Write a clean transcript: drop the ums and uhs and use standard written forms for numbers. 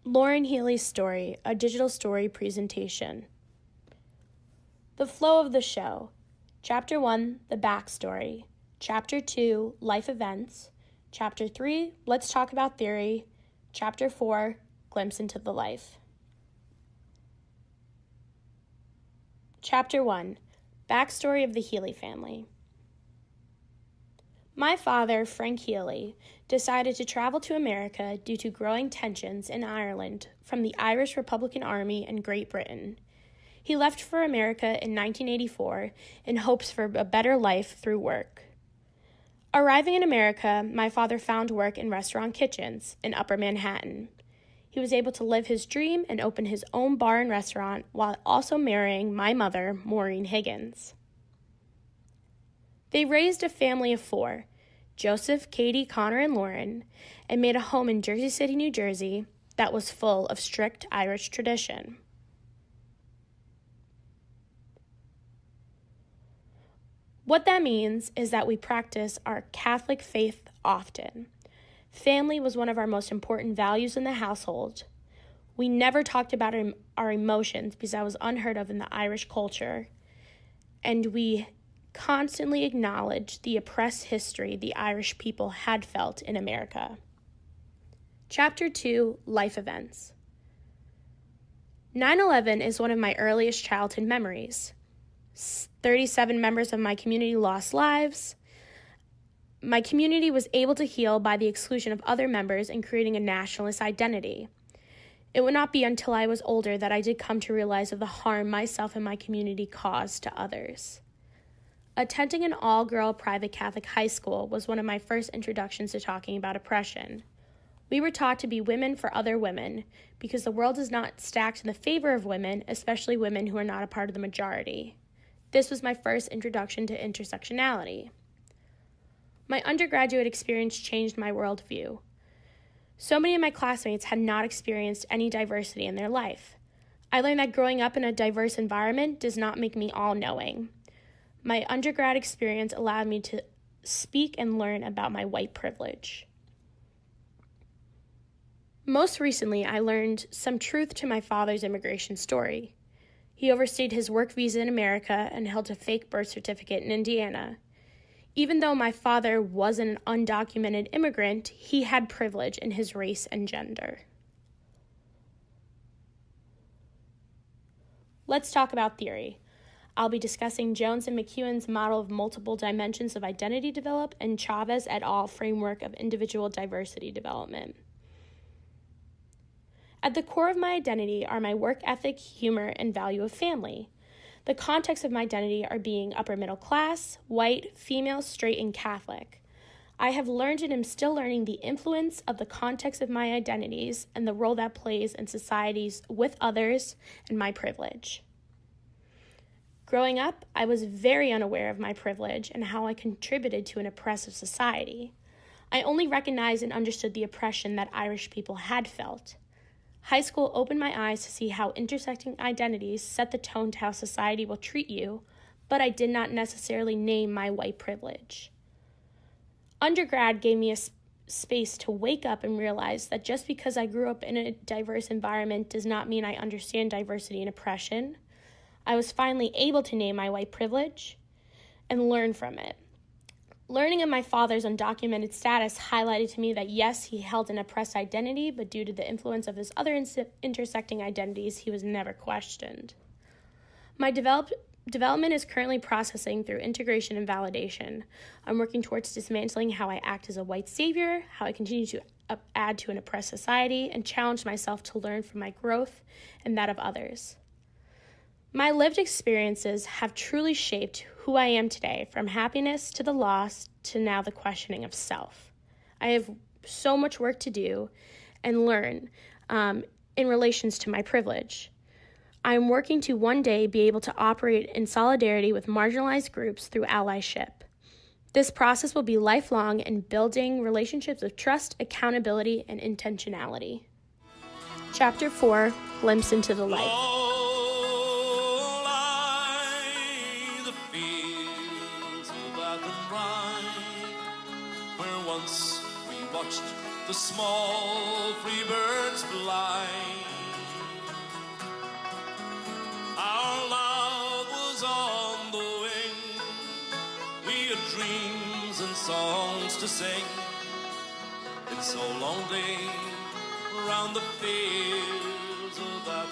Lauren Healy's Story, a digital story presentation. The flow of the show. Chapter 1, the backstory. Chapter 2, life events. Chapter 3, let's talk about theory. Chapter 4, glimpse into the life. Chapter 1, backstory of the Healy family. My father, Frank Healy, decided to travel to America due to growing tensions in Ireland from the Irish Republican Army and Great Britain. He left for America in 1984 in hopes for a better life through work. Arriving in America, my father found work in restaurant kitchens in Upper Manhattan. He was able to live his dream and open his own bar and restaurant while also marrying my mother, Maureen Higgins. They raised a family of 4, Joseph, Katie, Connor, and Lauren, and made a home in Jersey City, New Jersey that was full of strict Irish tradition. What that means is that we practice our Catholic faith often. Family was one of our most important values in the household. We never talked about our emotions because that was unheard of in the Irish culture, and we constantly acknowledged the oppressed history the Irish people had felt in America. Chapter 2, life events. 9/11 is one of my earliest childhood memories. 37 members of my community lost lives. My community was able to heal by the exclusion of other members and creating a nationalist identity. It would not be until I was older that I did come to realize of the harm myself and my community caused to others. Attending an all-girl private Catholic high school was one of my first introductions to talking about oppression. We were taught to be women for other women because the world is not stacked in the favor of women, especially women who are not a part of the majority. This was my first introduction to intersectionality. My undergraduate experience changed my worldview. So many of my classmates had not experienced any diversity in their life. I learned that growing up in a diverse environment does not make me all-knowing. My undergrad experience allowed me to speak and learn about my white privilege. Most recently, I learned some truth to my father's immigration story. He overstayed his work visa in America and held a fake birth certificate in Indiana. Even though my father was an undocumented immigrant, he had privilege in his race and gender. Let's talk about theory. I'll be discussing Jones and McEwen's model of multiple dimensions of identity development and Chavez et al. Framework of individual diversity development. At the core of my identity are my work ethic, humor, and value of family. The context of my identity are being upper middle class, white, female, straight, and Catholic. I have learned and am still learning the influence of the context of my identities and the role that plays in societies with others and my privilege. Growing up, I was very unaware of my privilege and how I contributed to an oppressive society. I only recognized and understood the oppression that Irish people had felt. High school opened my eyes to see how intersecting identities set the tone to how society will treat you, but I did not necessarily name my white privilege. Undergrad gave me a space to wake up and realize that just because I grew up in a diverse environment does not mean I understand diversity and oppression. I was finally able to name my white privilege and learn from it. Learning of my father's undocumented status highlighted to me that yes, he held an oppressed identity, but due to the influence of his other intersecting identities, he was never questioned. My development is currently processing through integration and validation. I'm working towards dismantling how I act as a white savior, how I continue to add to an oppressed society, and challenge myself to learn from my growth and that of others. My lived experiences have truly shaped who I am today, from happiness to the loss to now the questioning of self. I have so much work to do and learn in relations to my privilege. I am working to one day be able to operate in solidarity with marginalized groups through allyship. This process will be lifelong in building relationships of trust, accountability, and intentionality. Chapter 4, Glimpse into the Light. Once we watched the small free birds fly. dreams and songs to sing. It's so lonely around the fields of that